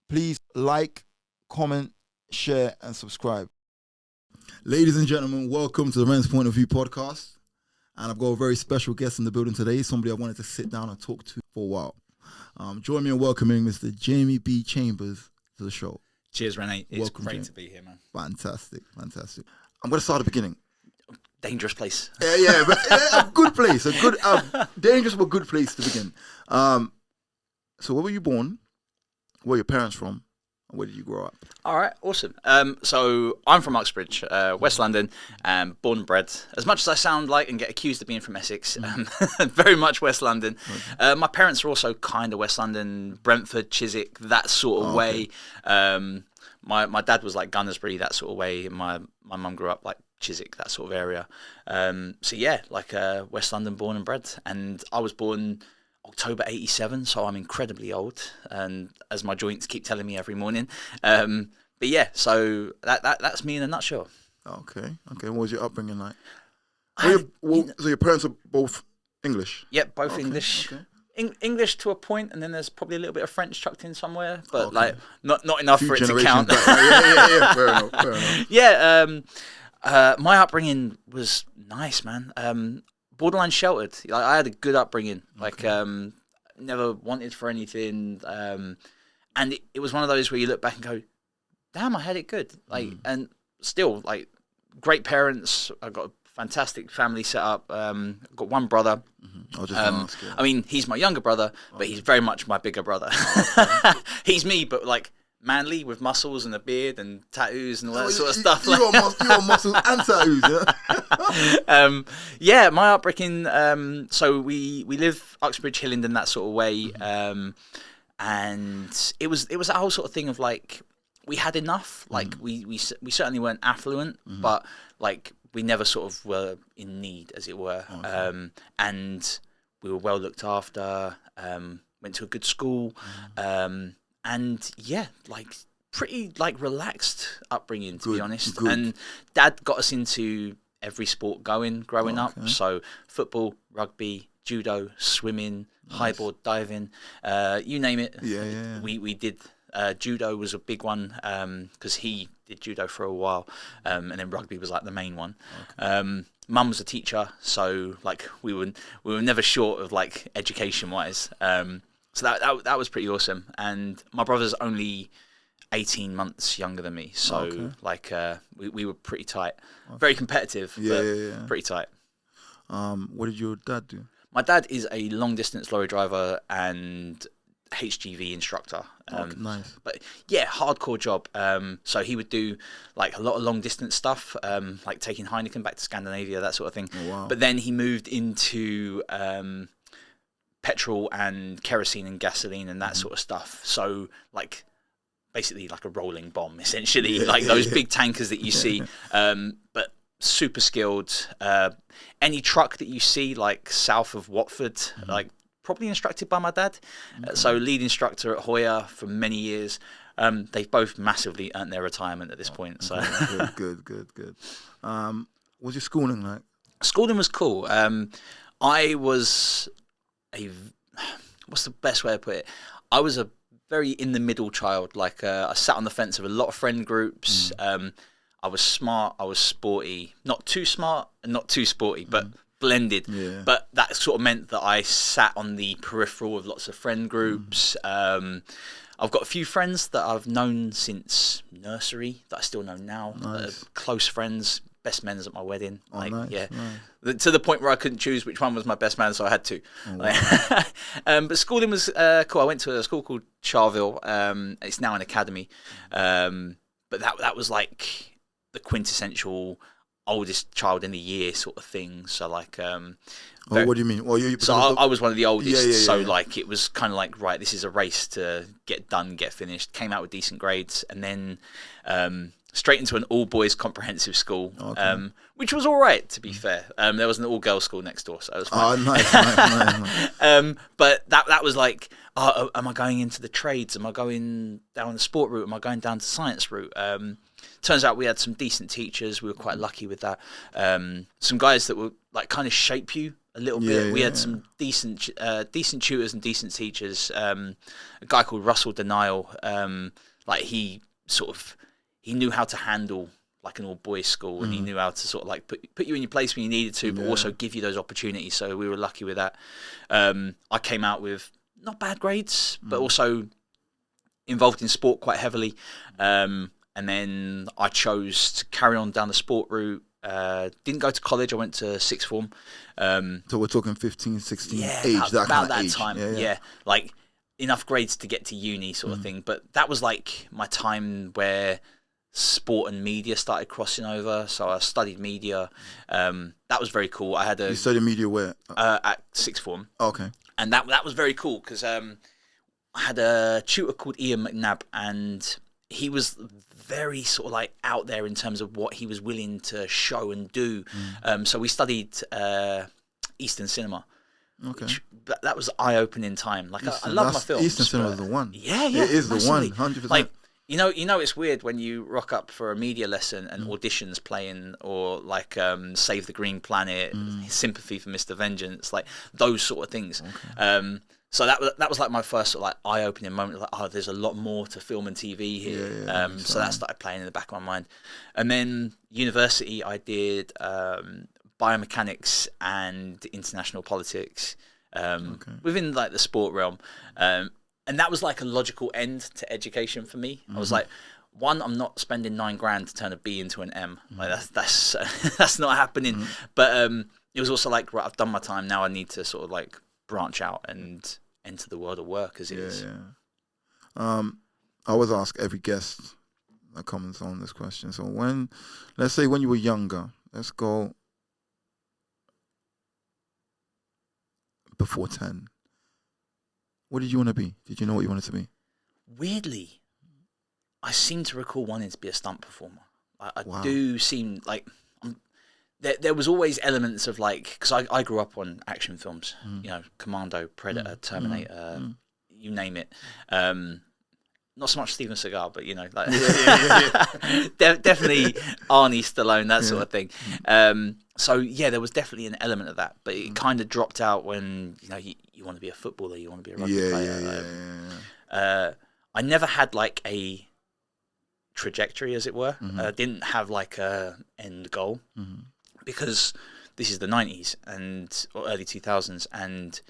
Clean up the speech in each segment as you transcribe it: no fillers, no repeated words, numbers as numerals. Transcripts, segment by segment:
Please like, comment, share, and subscribe. Ladies and gentlemen, welcome to the Renspointofview podcast. And I've got a very special guest in the building today, somebody I wanted to sit down and talk to for a while. Join me in welcoming Mr. Jamie B. Chambers to the show. Cheers, Renee. It's Welcome, great Jamie. to be here, man. Fantastic. I'm going to start at the beginning. Dangerous place. Yeah, but a good place. Dangerous but good place to begin. So where were you born? Where are your parents from? And where did you grow up? All right, awesome. So I'm from Uxbridge, West London, born and bred. As much as I sound like and get accused of being from Essex, very much West London. Okay. My parents are also kind of West London, Brentford, Chiswick, that sort of way. My dad was like Gunnersbury, that sort of way. And my mum grew up like Chiswick, that sort of area. So yeah, like West London, born and bred. And I was born October 87, so I'm incredibly old, and as my joints keep telling me every morning. But yeah, so that's me in a nutshell. Okay. What was your upbringing like? So your parents are both English? Yep, both English. Okay. English to a point, and then there's probably a little bit of French chucked in somewhere, but like not enough for it to count. Yeah, fair enough. Yeah, my upbringing was nice, man. Borderline sheltered. Like, I had a good upbringing. Like, never wanted for anything. And it was one of those where you look back and go, damn, I had it good. Like, and still, like, great parents. I got a fantastic family set up. I've got one brother. I'll just ask, yeah. I mean, he's my younger brother, but he's very much my bigger brother. He's me, but like, manly with muscles and a beard and tattoos and all that sort of stuff. You got muscles and tattoos, yeah? Yeah, my upbringing, so we live Uxbridge, Hillingdon, that sort of way. And it was a whole sort of thing of like, we had enough. Like we certainly weren't affluent, but like we never sort of were in need, as it were. And we were well looked after, went to a good school. And yeah, like pretty like relaxed upbringing, to be honest. Good. And Dad got us into every sport growing up. So football, rugby, judo, swimming, highboard, diving, you name it. Yeah. We did. Judo was a big one because he did judo for a while, and then rugby was like the main one. Mum was a teacher, so like we were never short of like education wise. So that was pretty awesome. And my brother's only 18 months younger than me, so like we were pretty tight, very competitive, but pretty tight. What did your dad do? My dad is a long distance lorry driver and HGV instructor. Nice. But yeah, hardcore job. So he would do like a lot of long distance stuff, like taking Heineken back to Scandinavia, that sort of thing. Oh, wow. But then he moved into petrol and kerosene and gasoline and that sort of stuff. So like basically like a rolling bomb, essentially, like those big tankers that you see, but super skilled. Any truck that you see like south of Watford, like probably instructed by my dad. So lead instructor at Hoya for many years. They've both massively earned their retirement at this point. So good. What's your schooling like? Schooling was cool. I was what's the best way to put it? I was a very in the middle child. Like I sat on the fence of a lot of friend groups. I was smart. I was sporty. Not too smart and not too sporty, but blended. Yeah. But that sort of meant that I sat on the peripheral of lots of friend groups. I've got a few friends that I've known since nursery that I still know now. Nice. Close friends. Best men's at my wedding. Nice. To the point where I couldn't choose which one was my best man, so I had to. But schooling was cool. I went to a school called Charville. It's now an academy, but that was like the quintessential oldest child in the year sort of thing. So like, what do you mean? Well, I was one of the oldest, so like it was kind of like, right, this is a race to get done, get finished. Came out with decent grades, and then straight into an all-boys comprehensive school, which was all right, to be fair. There was an all-girls school next door, so it was fine. Nice. But that was like, am I going into the trades? Am I going down the sport route? Am I going down the science route? Turns out we had some decent teachers. We were quite lucky with that. Some guys that were like kind of shape you a little bit. We had some decent tutors and decent teachers. A guy called Russell Denial, like he knew how to handle like an all boys school, and he knew how to sort of like put you in your place when you needed to, but also give you those opportunities. So we were lucky with that. I came out with not bad grades, but also involved in sport quite heavily. And then I chose to carry on down the sport route. Didn't go to college. I went to sixth form. So we're talking 15, 16 age, about that age. time. Yeah, like enough grades to get to uni sort of thing. But that was like my time where sport and media started crossing over. So I studied media. That was very cool. You studied media where? At sixth form. Okay. And that was very cool because I had a tutor called Ian McNabb, and he was very sort of like out there in terms of what he was willing to show and do. So we studied Eastern cinema. Okay. That was eye-opening time. Like I love my films. Eastern cinema is the one. Yeah. It is massively. The one, 100%. Like you know, it's weird when you rock up for a media lesson and auditions playing, or like Save the Green Planet, Sympathy for Mr. Vengeance, like those sort of things. Okay. So that was like my first sort of like eye-opening moment. Like, oh, there's a lot more to film and TV here. So that started playing in the back of my mind. And then university, I did biomechanics and international politics within like the sport realm. And that was like a logical end to education for me. I was like, one, I'm not spending $9,000 to turn a B into an M. Like that's that's not happening. But it was also like, right, I've done my time. Now I need to sort of like branch out and enter the world of work as it is. I always ask every guest that comments on this question. So let's say when you were younger, let's go before 10. What did you want to be? Did you know what you wanted to be? Weirdly, I seem to recall wanting to be a stunt performer. I do seem like there was always elements of like, because I grew up on action films, you know, Commando, Predator, Terminator, you name it. Not so much Steven Seagal, but you know, like definitely Arnie Stallone, that sort of thing. So yeah, there was definitely an element of that, but it kind of dropped out when you know you want to be a footballer, you want to be a rugby player. I never had like a trajectory, as it were. Didn't have like a end goal because this is the 90s or early 2000s, and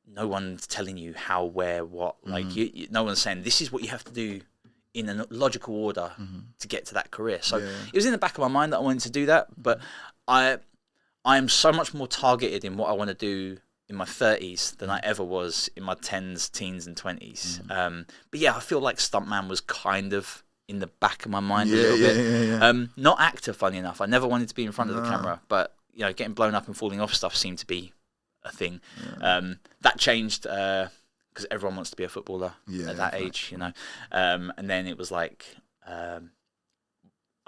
no one's telling you how, where, what. Like no one's saying this is what you have to do in a logical order to get to that career. So it was in the back of my mind that I wanted to do that, but I am so much more targeted in what I want to do in my 30s than I ever was in my 10s, teens, and 20s. But yeah, I feel like stuntman was kind of in the back of my mind a little bit. Not actor, funny enough. I never wanted to be in front of the camera, but you know, getting blown up and falling off stuff seemed to be a thing. That changed because everyone wants to be a footballer at that age, you know. And then it was like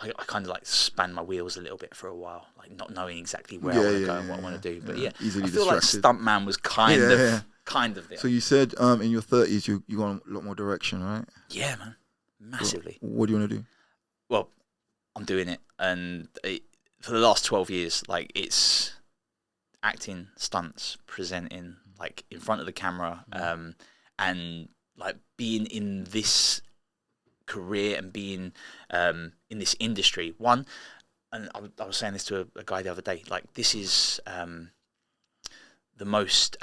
I kind of like spanned my wheels a little bit for a while, like not knowing exactly where I want to go and what I want to do. But easily I feel distracted. like stuntman was kind of there. So you said in your 30s you want a lot more direction, right? Yeah, man, massively. What do you want to do? Well, I'm doing it, and for the last 12 years, like it's acting, stunts, presenting, like in front of the camera, and like being in this career and being in this industry. One, and I was saying this to a guy the other day, like this is the most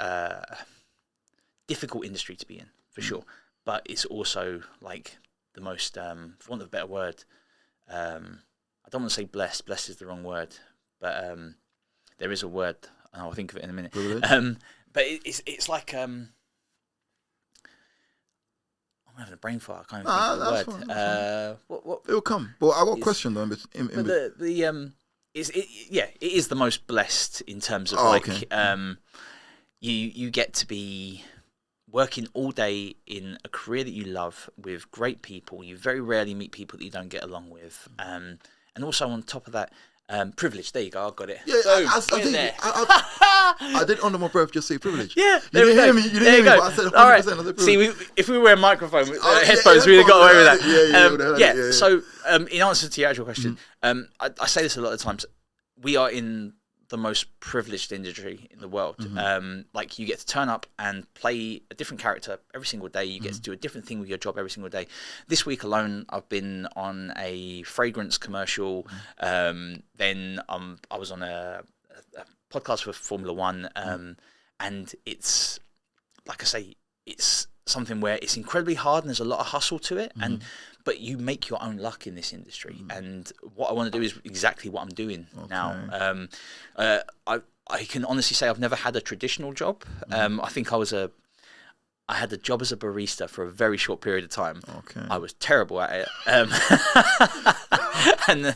difficult industry to be in, for sure, but it's also like the most, for want of a better word, I don't want to say blessed is the wrong word, but there is a word, and I'll think of it in a minute. But it's like I'm having a brain fart. I can't even think of the word. What? It'll come. Well, I got a question though. It is the most blessed in terms of you get to be working all day in a career that you love with great people. You very rarely meet people that you don't get along with, and also on top of that, privilege. There you go. I got it. Yeah, I did under my breath just say privilege. Yeah, you didn't hear me. You didn't hear me. But I said 100%. All right. Privilege. See, if we wear a microphone, headphones, we'd have got away with that. Yeah. So, in answer to your actual question, I say this a lot of times. We are in the most privileged industry in the world. Like, you get to turn up and play a different character every single day. You get to do a different thing with your job every single day. This week alone, I've been on a fragrance commercial. Then I was on a podcast for Formula One. And it's, like I say, it's something where it's incredibly hard and there's a lot of hustle to it. But you make your own luck in this industry. And what I want to do is exactly what I'm doing now. I can honestly say I've never had a traditional job. I think I had a job as a barista for a very short period of time. I was terrible at it. And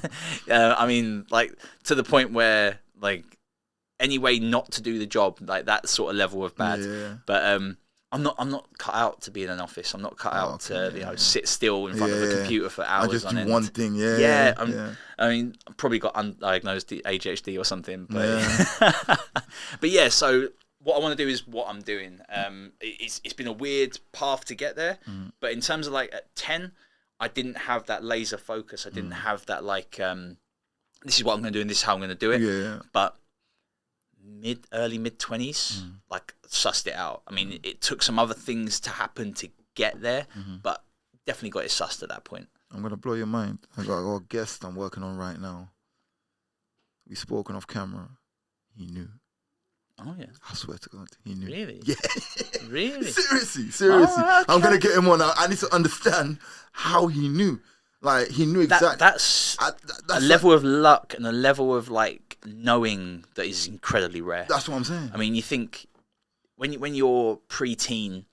I mean, like, to the point where, like, any way not to do the job, like that sort of level of bad. But I'm not cut out to be in an office. I'm not cut out to sit still in front of a computer for hours. I just on do end. one thing. I mean, I've probably got undiagnosed ADHD or something. But but yeah. So what I want to do is what I'm doing. It's been a weird path to get there. But in terms of, like, at 10, I didn't have that laser focus. I didn't have that, like, this is what I'm going to do and this is how I'm going to do it. But early mid 20s, like, sussed it out. I mean, it took some other things to happen to get there, but definitely got it sussed at that point. I'm gonna blow your mind. I got a guest I'm working on right now. We spoken off camera. He knew. Oh yeah. I swear to God, he knew. Really? Yeah. Really? Seriously. Oh, okay. I'm gonna get him on. I need to understand how he knew. Like, he knew exactly. That's a level of luck and a level of, like, knowing that is incredibly rare. That's what I'm saying. I mean, you think when you're pre-teen,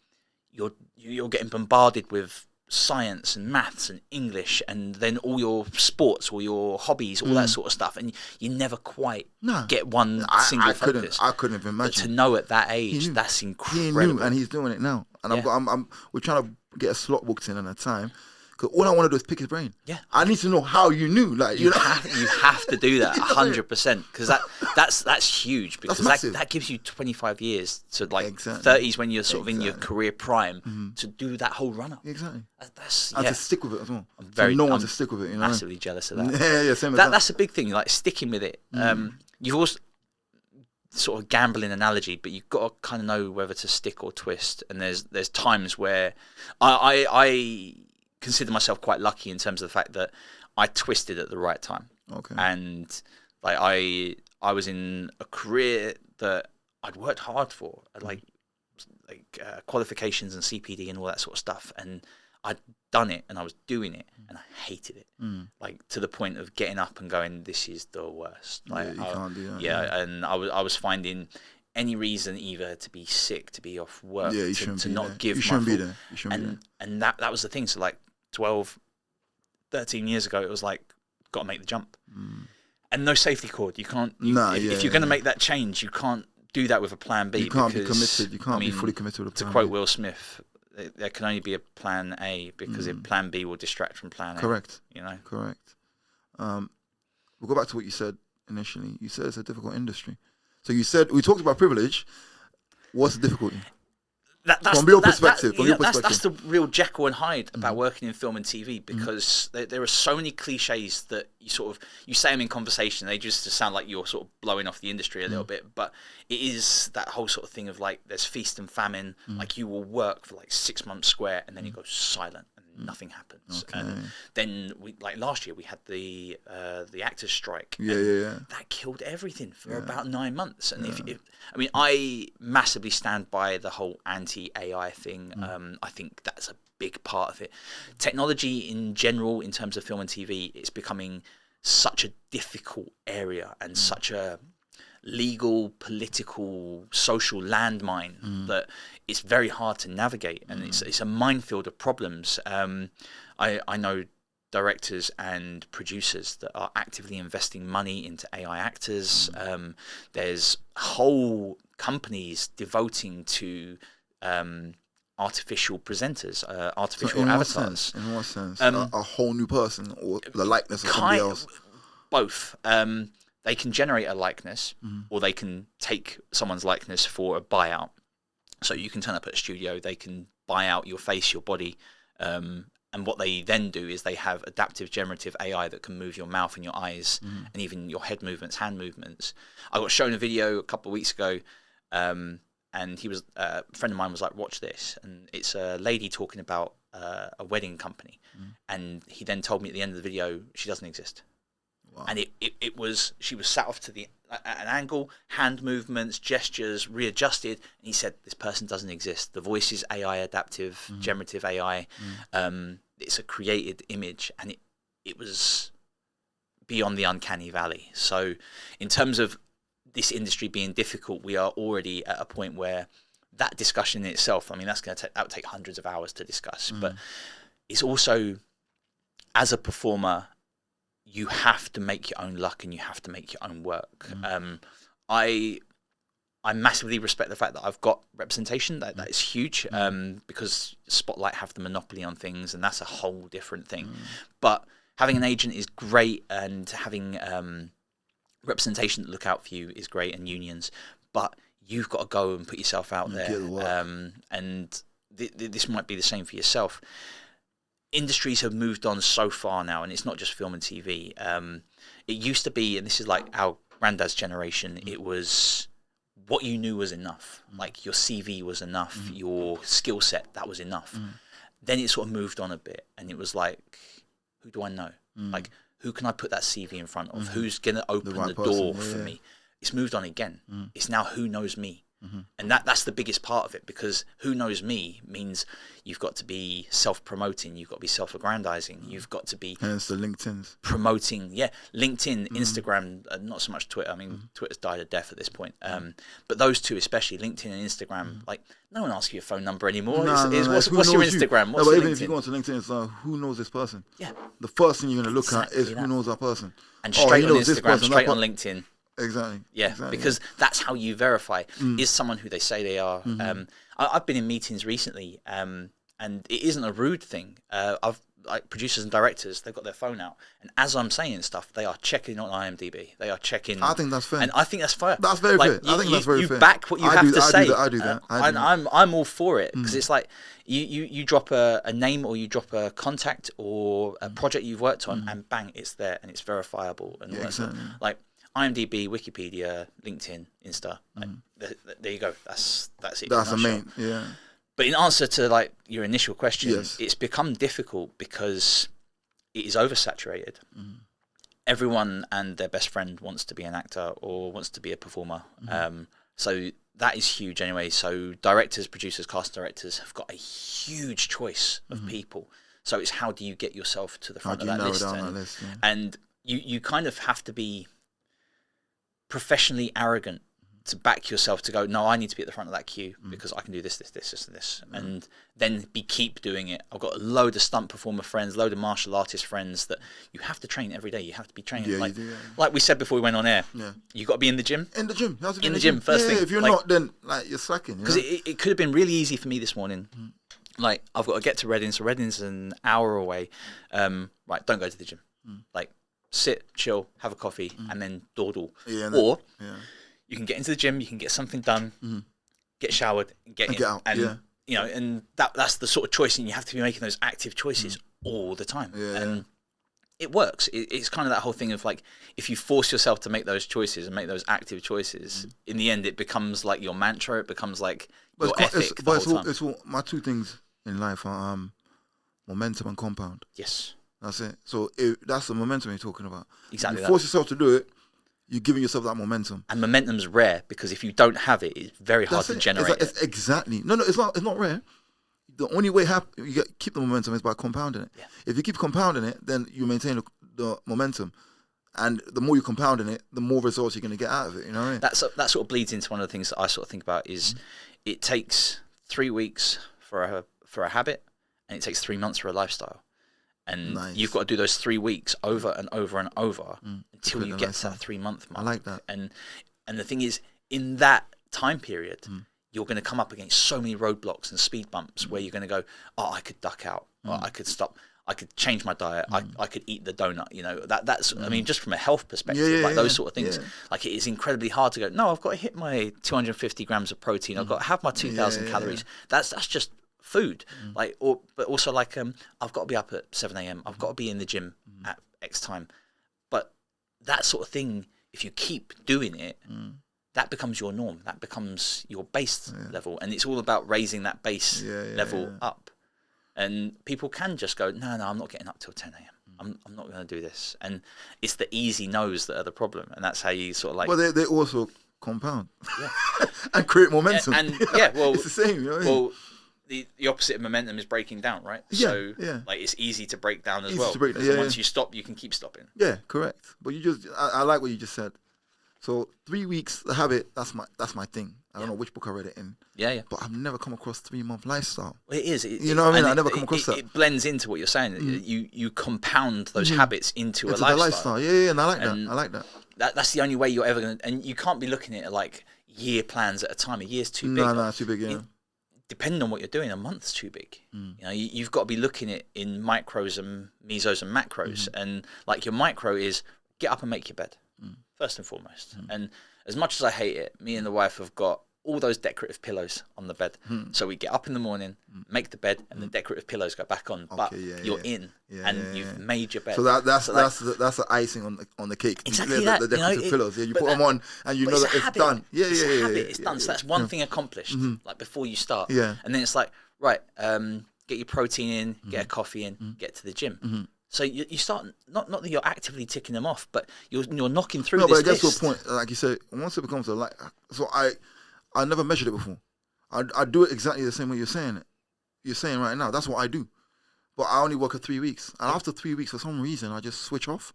you're getting bombarded with science and maths and English, and then all your sports, all your hobbies, all that sort of stuff, and you never quite get one single focus. I couldn't have imagined. But to know at that age, that's incredible. He knew, and he's doing it now. And we're trying to get a slot booked in at a time. Because all I want to do is pick his brain. Yeah, I need to know how you knew. Like, you have to do that 100%, because that's huge, because that gives you 25 years to, like, 30s when you're sort of in your career prime to do that whole run up. Exactly. And to stick with it as well. I'm to stick with it. You know, massively jealous of that. Yeah, same as that. That's a big thing, like, sticking with it. You've also sort of gambling analogy, but you've got to kind of know whether to stick or twist. And there's times where I consider myself quite lucky in terms of the fact that I twisted at the right time. And, like, I was in a career that I'd worked hard for, like qualifications and CPD and all that sort of stuff, and I'd done it and I was doing it and I hated it, like, to the point of getting up and going, this is the worst. Like, you can't do that. And I was finding any reason either to be sick, to be off work, to not give my full. And that was the thing. So, like, 12, 13 years ago, it was like, got to make the jump. And no safety cord. You can't. If you're going to make that change, you can't do that with a plan B. You can't be committed. You can't be fully committed with a plan B. To quote B. Will Smith, there can only be a plan A, because plan B will distract from plan A. Correct. You know. Correct. We'll go back to what you said initially. You said it's a difficult industry. So you said, we talked about privilege. What's the difficulty? From your perspective. That's the real Jekyll and Hyde about working in film and TV, because there are so many cliches that you say them in conversation, they just sound like you're sort of blowing off the industry a little bit, but it is that whole sort of thing of, like, there's feast and famine. Like, you will work for, like, 6 months square, and then you go silent and nothing happens. And then last year we had the actors strike. That killed everything for about 9 months. And I massively stand by the whole anti-AI thing. I think that's a big part of it. Technology in general, in terms of film and TV, it's becoming such a difficult area and such a legal, political, social landmine that it's very hard to navigate, and it's a minefield of problems. I know directors and producers that are actively investing money into AI actors. There's whole companies devoting to artificial presenters, artificial avatars. In what sense? A whole new person, or the likeness of somebody else? Both. They can generate a likeness, or they can take someone's likeness for a buyout. So you can turn up at a studio, they can buy out your face, your body, and And what they then do is they have adaptive generative AI that can move your mouth and your eyes and even your head movements, hand movements. I got shown a video a couple of weeks ago, and he was a friend of mine was like, watch this. And it's a lady talking about a wedding company. And he then told me at the end of the video, she doesn't exist. Wow. And it was, she was sat off to an angle, hand movements, gestures, readjusted. And he said, this person doesn't exist. The voice is AI adaptive, generative AI. It's a created image, and it was beyond the uncanny valley. So in terms of this industry being difficult, we are already at a point where that discussion in itself, I mean, that would take hundreds of hours to discuss. But it's also, as a performer, you have to make your own luck and you have to make your own work. I massively respect the fact that I've got representation. That is huge, because Spotlight have the monopoly on things, and that's a whole different thing. But having an agent is great, and having representation to look out for you is great, and unions. But you've got to go and put yourself out there. And this might be the same for yourself. Industries have moved on so far now, and it's not just film and TV. It used to be, and this is like our granddad's generation, it was what you knew was enough. Like your CV was enough, your skill set, that was enough. Then it sort of moved on a bit, and it was like, who do I know? Like, who can I put that CV in front of? Who's going to open the door for me? It's moved on again. It's now who knows me. And that's the biggest part of it, because who knows me means you've got to be self-promoting, you've got to be self-aggrandizing, you've got to be hence the LinkedIn's promoting, LinkedIn, Instagram, not so much Twitter. I mean, Twitter's died a death at this point. But those two, especially LinkedIn and Instagram, like no one asks you your phone number anymore. What's your Instagram? What's even LinkedIn? if you go onto LinkedIn, it's like, who knows this person? Yeah. The first thing you're going to look at is who knows that person. And straight on Instagram, straight on LinkedIn. Exactly. Yeah, exactly. Because that's how you verify is someone who they say they are. I've been in meetings recently, and it isn't a rude thing. I've like producers and directors, they've got their phone out, and as I'm saying stuff, they are checking on IMDb. They are checking. I think that's fair, and I think that's fair. That's very fair. I think that's very fair. You back what you have to say. I do that. And I'm all for it, because it's like you drop a name, or you drop a contact, or a project you've worked on, and bang, it's there and it's verifiable and all that stuff. Like IMDb, Wikipedia, LinkedIn, Insta. Like, there you go. That's it. That's the main. Yeah. But in answer to like your initial question, it's become difficult because it is oversaturated. Everyone and their best friend wants to be an actor or wants to be a performer. So that is huge anyway. So directors, producers, cast directors have got a huge choice of people. So it's how do you get yourself to the front of that list? And you kind of have to be professionally arrogant to back yourself to go, no, I need to be at the front of that queue because I can do this, and this. And then keep doing it. I've got a load of stunt performer friends, load of martial artist friends that you have to train every day. You have to be training. Like we said before we went on air, you got to be in the gym. In the gym. You have to be in the gym first thing. If you're not, then like you're slacking. Because it could have been really easy for me this morning. Like, I've got to get to Reading, so Reading's an hour away. Right, don't go to the gym. Like, sit, chill, have a coffee, and then dawdle. Or you can get into the gym, you can get something done, get showered, and get out. And you know, and that's the sort of choice, and you have to be making those active choices all the time. And it works. It's kind of that whole thing of like, if you force yourself to make those choices and make those active choices, in the end, it becomes like your mantra. It becomes like your ethic. It's all my two things in life are momentum and compound. Yes. That's it. So that's the momentum you're talking about. Exactly. You force yourself to do it, you're giving yourself that momentum. And momentum's rare, because if you don't have it, it's very hard to generate. Exactly. No, it's not rare. The only way you keep the momentum is by compounding it. If you keep compounding it, then you maintain the momentum. And the more you compounding it, the more results you're going to get out of it. You know what I mean? That sort of bleeds into one of the things that I sort of think about is it takes 3 weeks for a habit, and it takes 3 months for a lifestyle. And you've got to do those 3 weeks over and over and over until you get to that 3 month mark. I like that. And the thing is, in that time period, you're going to come up against so many roadblocks and speed bumps where you're going to go, oh, I could duck out, or I could stop, I could change my diet, I could eat the donut. You know, that's I mean, just from a health perspective, those sort of things. Like, it is incredibly hard to go, no, I've got to hit my 250 grams of protein, I've got to have my 2,000 calories. That's just food, but also like I've got to be up at 7 a.m. I've got to be in the gym at X time. But that sort of thing, if you keep doing it, that becomes your norm. That becomes your base level, and it's all about raising that base level up. And people can just go, no, I'm not getting up till 10 a.m. I'm not going to do this. And it's the easy no's that are the problem, and that's how you sort of like. Well, they also compound and create momentum. And well, it's the same. You know what I mean? Well, the opposite of momentum is breaking down, right? So like it's easy to break down as well. Once you stop, you can keep stopping. Yeah, correct. But I like what you just said. So 3 weeks, the habit, that's my thing. I don't know which book I read it in. Yeah. But I've never come across 3-month lifestyle. Well, it is. You know what I mean? I never come across that. It blends into what you're saying. You compound those habits into a lifestyle. Yeah, and I like that. That's the only way you're ever going to... And you can't be looking at it like year plans at a time. A year's too big. No, too big, yeah. Depending on what you're doing, a month's too big. You know, you've got to be looking at it in micros and mesos and macros. And like your micro is get up and make your bed, first and foremost. And as much as I hate it, me and the wife have got all those decorative pillows on the bed. So we get up in the morning, make the bed, and the decorative pillows go back on. But you're in, and you've made your bed. So that's the icing on the cake. Exactly the decorative pillows. Yeah, you put them on, and you know that it's done. It's a habit. It's done. So that's one thing accomplished. Like before you start. Yeah. And then it's like, right, get your protein in, get a coffee in, get to the gym. So you start not that you're actively ticking them off, but you're knocking through. No, this but it gets list. to a point, like you said, once it becomes so I never measured it before. I do it exactly the same way you're saying it. You're saying right now. That's what I do. But I only work at 3 weeks, and after 3 weeks, for some reason, I just switch off,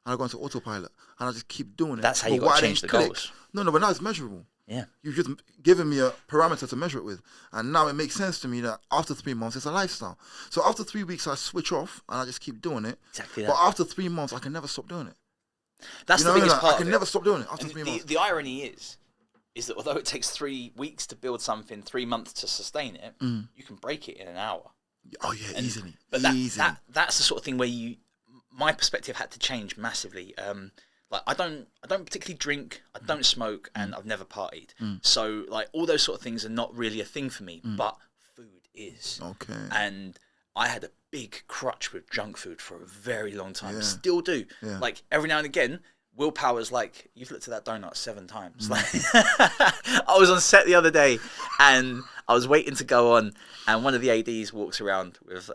and I go into autopilot, and I just keep doing it. That's how you got to change the goals. No, but now it's measurable. Yeah. You've just given me a parameter to measure it with. And now it makes sense to me that after 3 months, it's a lifestyle. So after 3 weeks, I switch off and I just keep doing it. Exactly that. But after 3 months, I can never stop doing it. That's the biggest part. I can never stop doing it after 3 months. The irony is that although it takes 3 weeks to build something, 3 months to sustain it, you can break it in an hour. Oh, yeah, easily. But that's the sort of thing where my perspective had to change massively. Like I don't particularly drink, I don't smoke, and I've never partied. So like all those sort of things are not really a thing for me, but food is. Okay. And I had a big crutch with junk food for a very long time. Still do. Yeah. Like every now and again, willpower's like, you've looked at that donut 7 times. Like I was on set the other day and I was waiting to go on, and one of the ADs walks around with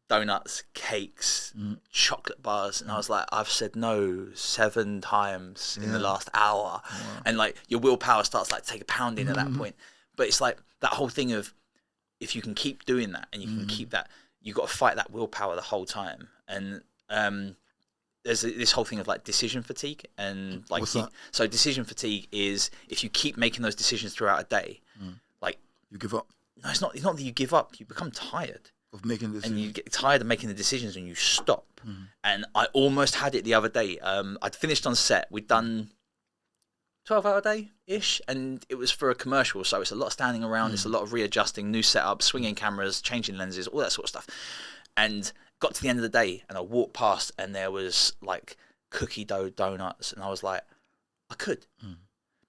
donuts, cakes, chocolate bars, and I was like, I've said no 7 times in the last hour. And like your willpower starts like take a pounding at that point. But it's like that whole thing of if you can keep doing that and you can keep that, you've got to fight that willpower the whole time. And there's this whole thing of like decision fatigue, and like so decision fatigue is if you keep making those decisions throughout a day, like you give up. No, it's not that you give up. You become tired of making decisions. And you get tired of making the decisions and you stop. And I almost had it the other day. I'd finished on set. We'd done 12-hour day-ish, and it was for a commercial, so it's a lot of standing around, it's a lot of readjusting, new setup, swinging cameras, changing lenses, all that sort of stuff. And got to the end of the day, and I walked past, and there was like cookie dough donuts, and I was like, I could,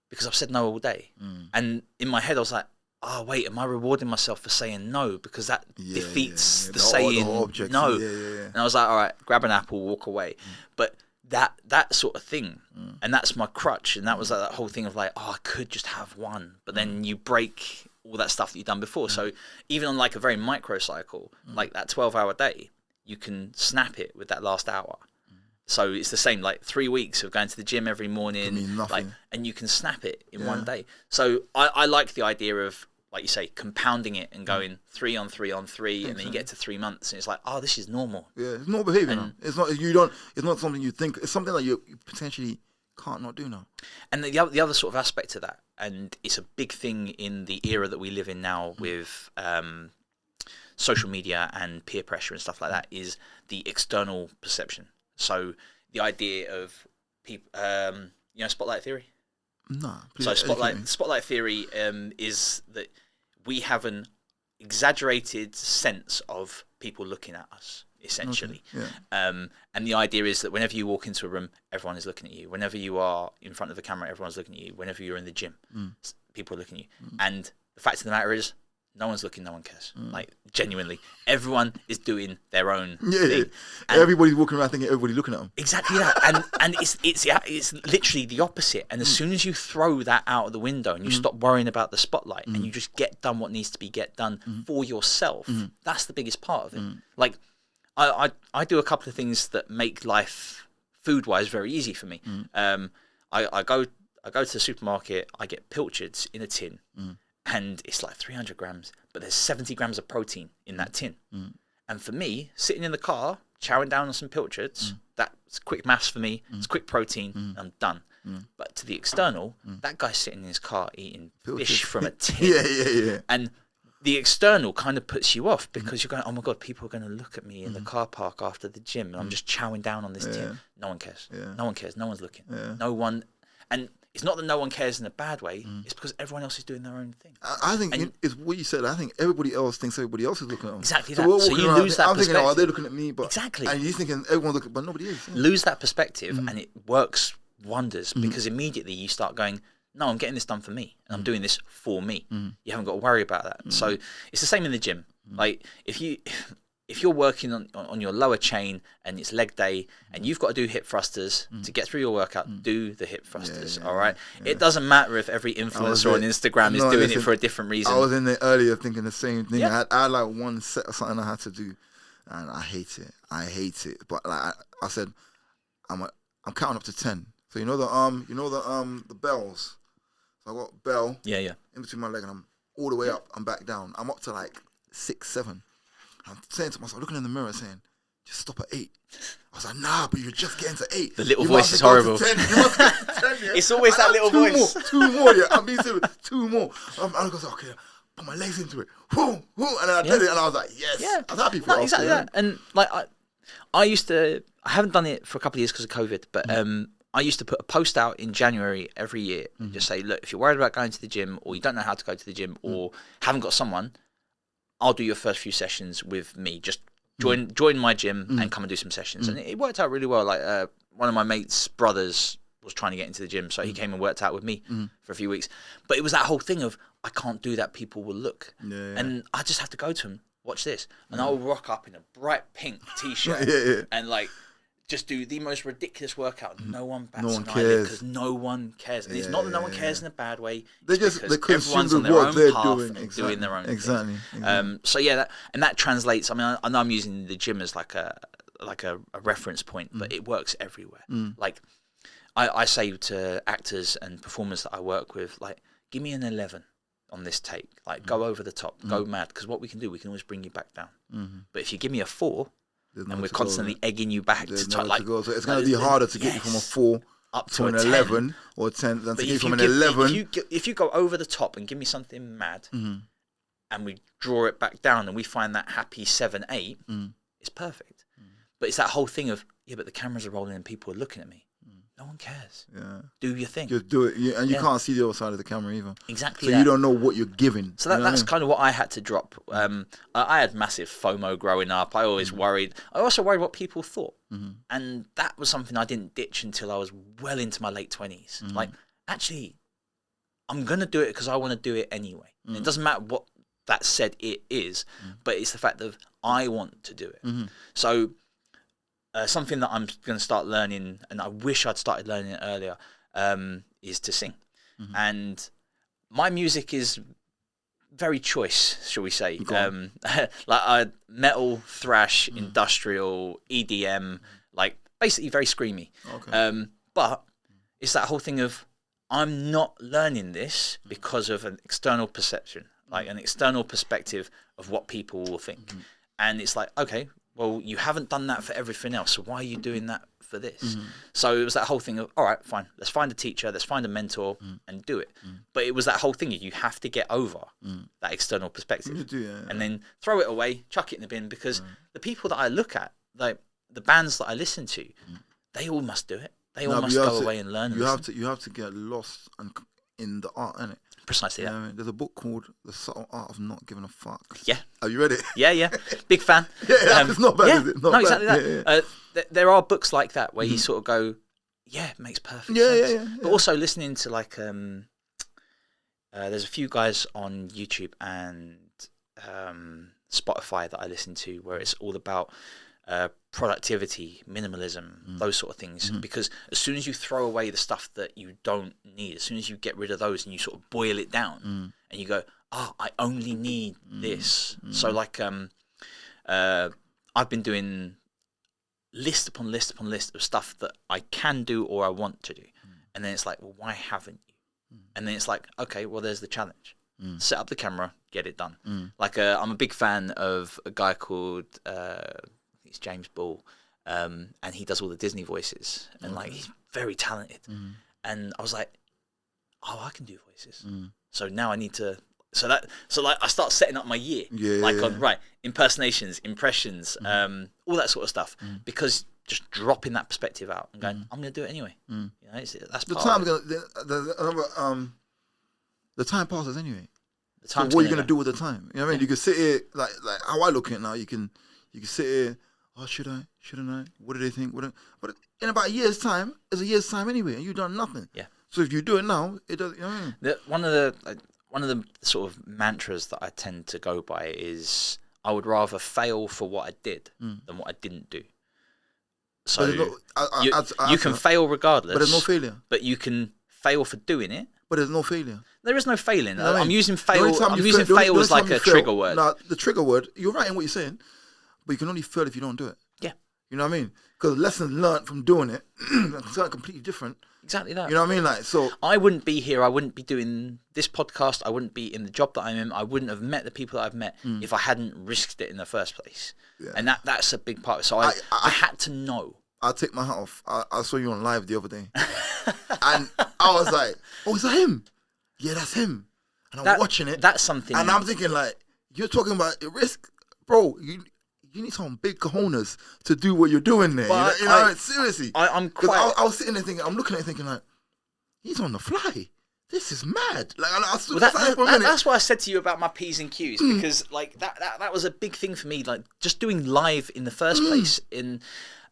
because I've said no all day. And in my head, I was like, oh wait, am I rewarding myself for saying no? Because that defeats the saying no. And I was like, all right, grab an apple, walk away. But that sort of thing, and that's my crutch, and that was like that whole thing of like, oh, I could just have one, but then you break all that stuff that you've done before. So even on like a very micro cycle, like that 12-hour day, you can snap it with that last hour. So it's the same, like 3 weeks of going to the gym every morning, like, and you can snap it in one day. So I like the idea of, like you say, compounding it and going 3 on 3 on 3, and then you get to 3 months, and it's like, oh, this is normal. Yeah, it's normal behavior now. It's not It's not something you think. It's something that you potentially can't not do now. And the other sort of aspect to that, and it's a big thing in the era that we live in now with social media and peer pressure and stuff like that, is the external perception. So the idea of people, spotlight theory. No. So spotlight theory is that we have an exaggerated sense of people looking at us, essentially. Okay. Yeah. And the idea is that whenever you walk into a room, everyone is looking at you. Whenever you are in front of the camera, everyone's looking at you. Whenever you're in the gym, people are looking at you. And the fact of the matter is, no one's looking, no one cares. Like, genuinely, everyone is doing their own Yeah, thing. And everybody's walking around thinking everybody's looking at them. Exactly that. And it's literally the opposite. And as soon as you throw that out of the window and you stop worrying about the spotlight and you just get done what needs to be get done for yourself, that's the biggest part of it. Like, I do a couple of things that make life food-wise very easy for me. I go to the supermarket, I get pilchards in a tin. And it's like 300 grams, but there's 70 grams of protein in that tin. And for me, sitting in the car, chowing down on some pilchards, that's quick maths for me. It's quick protein, and I'm done. But to the external, that guy's sitting in his car eating fish from a tin. Yeah. And the external kind of puts you off because you're going, oh my God, people are going to look at me in the car park after the gym, and I'm just chowing down on this tin. No one cares. No one cares. No one's looking. No one. And it's not that no one cares in a bad way. It's because everyone else is doing their own thing. I think it's what you said. I think everybody else thinks everybody else is looking at them. Exactly that. So you lose that perspective. I'm thinking, oh, they're looking at me, but exactly. And you're thinking everyone's looking, but nobody is. Yeah. Lose that perspective, and it works wonders because immediately you start going, no, I'm getting this done for me, and I'm doing this for me. You haven't got to worry about that. So it's the same in the gym. Like if you're working on your lower chain and it's leg day and you've got to do hip thrusters to get through your workout, do the hip thrusters, all right? Yeah. It doesn't matter if every influencer on Instagram is doing it for a different reason. I was in there earlier thinking the same thing. I had like one set of something I had to do, and I hate it. But like I said, I'm counting up to 10. So you know the bells. So I got bell in between my leg, and I'm all the way up. I'm back down. I'm up to like 6, 7. I'm saying to myself, looking in the mirror, saying, just stop at 8. I was like, nah, but you're just getting to 8. The little voice is horrible. 10. You must get to 10, yeah? It's always that little voice. Two more, yeah. I'm being serious. 2 more. I was like, okay, put my legs into it. Whoo, whoo. And then I did it, and I was like, yes. Yeah. I was happy for it. Exactly that. And like, I haven't done it for a couple of years because of COVID, but I used to put a post out in January every year and just say, look, if you're worried about going to the gym, or you don't know how to go to the gym, or haven't got someone, I'll do your first few sessions with me. Just join my gym and come and do some sessions. And it worked out really well. Like one of my mates' brothers was trying to get into the gym, so he came and worked out with me for a few weeks. But it was that whole thing of, I can't do that, people will look. And I just have to go to him, watch this. And I'll rock up in a bright pink t-shirt and like just do the most ridiculous workout. No one bats an eyelid because no one cares. And it's not that no one cares in a bad way. They everyone's on their own path and doing their own thing. So yeah, that translates. I mean, I know I'm using the gym as like a reference point, but it works everywhere. Like I say to actors and performers that I work with, like, give me an 11 on this take. Like, go over the top, go mad. Because what we can do, we can always bring you back down. But if you give me a 4, and we're constantly egging you back to try, like, so it's going to be harder to get you from a 4 up to an 11 or 10 than to get you from an 11. If you go over the top and give me something mad, and we draw it back down and we find that happy 7, 8, it's perfect. But it's that whole thing of, but the cameras are rolling and people are looking at me. No one cares. Yeah. Do your thing. Just do it. And you can't see the other side of the camera either. Exactly. So you don't know what you're giving. So that's kind of what I had to drop. I had massive FOMO growing up. I always worried. I also worried what people thought. And that was something I didn't ditch until I was well into my late 20s. Like, actually, I'm going to do it because I want to do it anyway. It doesn't matter what that said it is, but it's the fact that I want to do it. So something that I'm going to start learning, and I wish I'd started learning it earlier, is to sing. And my music is very choice, shall we say. Like metal, thrash, industrial, EDM, like basically very screamy. But it's that whole thing of, I'm not learning this because of an external perception, like an external perspective of what people will think. And it's like, okay, well, you haven't done that for everything else, so why are you doing that for this? So it was that whole thing of, all right, fine, let's find a teacher, let's find a mentor and do it. But it was that whole thing of, you have to get over that external perspective and then throw it away, chuck it in the bin, because the people that I look at, like the bands that I listen to, they all must do it. They all must go away and learn. You have to get lost in the art, innit? Precisely that. I mean, there's a book called The Subtle Art of Not Giving a Fuck. Yeah. Have you read it? Yeah. Big fan. It's not bad, is it? Not bad. Exactly that. There are books like that where you sort of go, it makes perfect sense. But also listening to, like, there's a few guys on YouTube, and Spotify that I listen to, where it's all about productivity, minimalism, those sort of things. Because as soon as you throw away the stuff that you don't need, as soon as you get rid of those and you sort of boil it down, and you go, I only need this. So like I've been doing list upon list upon list of stuff that I can do or I want to do, and then it's like, well, why haven't you? And then it's like, okay, well, there's the challenge. Set up the camera, get it done. Like I'm a big fan of a guy called it's James Ball, and he does all the Disney voices, and like he's very talented. And I was like, oh, I can do voices. So now I need to. So like I start setting up my year, on impersonations, impressions, all that sort of stuff, because just dropping that perspective out and going, I'm going to do it anyway. You know, that's the part time. of it. The time passes anyway. So what are you gonna do with the time? You know what I mean? You can sit here like how I look at it now. You can sit here. Oh, shouldn't I? What do they think? But in about a year's time, it's a year's time anyway, and you've done nothing. Yeah. So if you do it now, it does. You know what I mean? One of the sort of mantras that I tend to go by is I would rather fail for what I did than what I didn't do. So you can fail regardless, but there's no failure. But you can fail for doing it. But there's no failure. There is no failing. You know what I mean? I'm using fail. I'm using fail as like a trigger word. No, the trigger word. You're right in what you're saying, but you can only fail if you don't do it. Yeah. You know what I mean? Because lessons learned from doing it are something completely different. Exactly that. You know what I mean? Like, so I wouldn't be here. I wouldn't be doing this podcast. I wouldn't be in the job that I'm in. I wouldn't have met the people that I've met if I hadn't risked it in the first place. Yeah. And that's a big part of it. So I had to know. I'll take my hat off. I saw you on live the other day, and I was like, "Oh, is that him? Yeah, that's him." And I'm watching it. That's something. And I'm thinking, like, you're talking about a risk, bro. You need some big cojones to do what you're doing there. But you know, seriously. I'm quite. I was sitting there thinking, I'm looking at it thinking, like, he's on the fly. This is mad. Like, that's what I said to you about my P's and Q's, because like that was a big thing for me. Like just doing live in the first place in.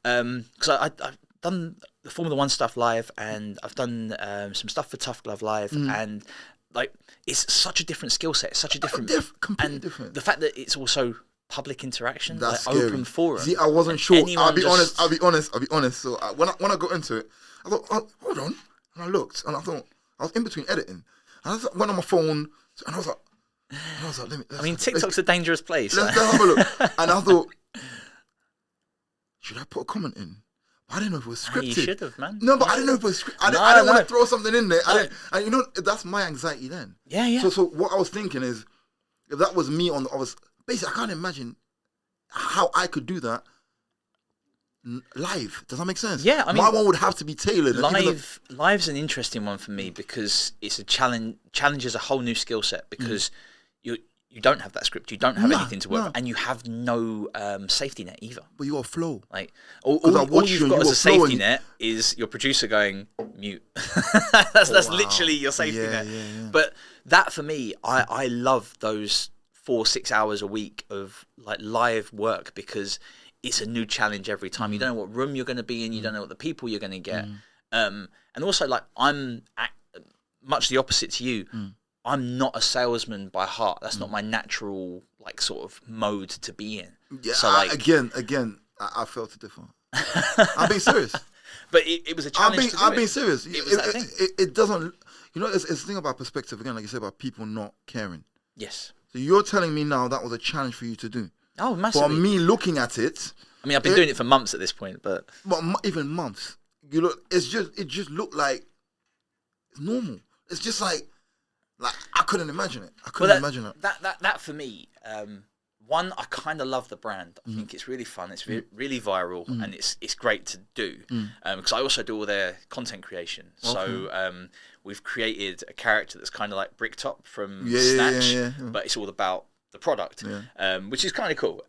Because I've done the Formula One stuff live, and I've done some stuff for Tough Glove live, and like it's such a different skill set, such a different, completely different. The fact that it's also public interaction, that's like open forum. See, I wasn't sure. I'll be honest. So when I got into it, I thought, oh, hold on, and I looked, and I thought I was in between editing, and I went on my phone, and I was like, TikTok's a dangerous place. Let's have a look, and I thought, should I put a comment in? I didn't know if it was scripted. You should have, man. No, but I didn't know if it was scripted. I didn't want to throw something in there. And you know, that's my anxiety then. Yeah. So what I was thinking is, if that was me basically, I can't imagine how I could do that live. Does that make sense? Yeah, I mean, my one would have to be tailored. Live's an interesting one for me because it's a challenge. Challenges a whole new skill set because you don't have that script, you don't have anything to work with, and you have no safety net either. But you got flow. Like all you've got as a safety net is your producer going mute. that's literally your safety net. Yeah. But that for me, I love those 4-6 hours a week of like live work because it's a new challenge every time. You don't know what room you're going to be in, you don't know what the people you're going to get, and also like I'm much the opposite to you. I'm not a salesman by heart. That's not my natural like sort of mode to be in. Yeah, so like again, I felt to differ. I'm being serious. But it was a challenge. I'm being serious. It doesn't. You know, it's the thing about perspective again, like you said about people not caring. Yes. So you're telling me now that was a challenge for you to do. Oh, massively. For me looking at it. I mean, I've been doing it for months at this point, but even months. You look. It just looked like it's normal. It's just like I couldn't imagine it. Imagine it. That for me, one, I kind of love the brand. I think it's really fun. It's really viral, and it's great to do. Because I also do all their content creation. Okay. So we've created a character that's kind of like Bricktop from Snatch, but it's all about the product, which is kind of cool.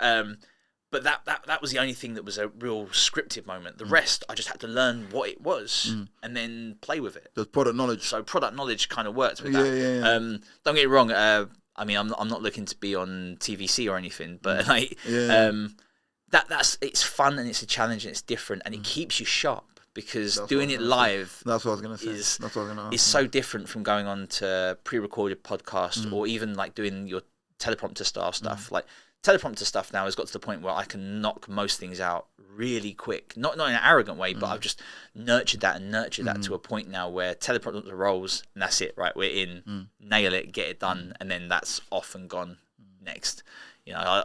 But that was the only thing that was a real scripted moment. The rest, I just had to learn what it was and then play with it. There's product knowledge. So product knowledge kind of worked with that. Don't get me wrong. I mean, I'm not looking to be on TVC or anything, but like that's it's fun and it's a challenge and it's different and it keeps you sharp because doing it live. That's what I was gonna say. Is so different from going on to pre-recorded podcast or even like doing your teleprompter style stuff. Like teleprompter stuff now has got to the point where I can knock most things out really quick. Not in an arrogant way, but I've just nurtured that to a point now where teleprompter rolls and that's it. Right, we're in, nail it, get it done, and then that's off and gone. Next, you know,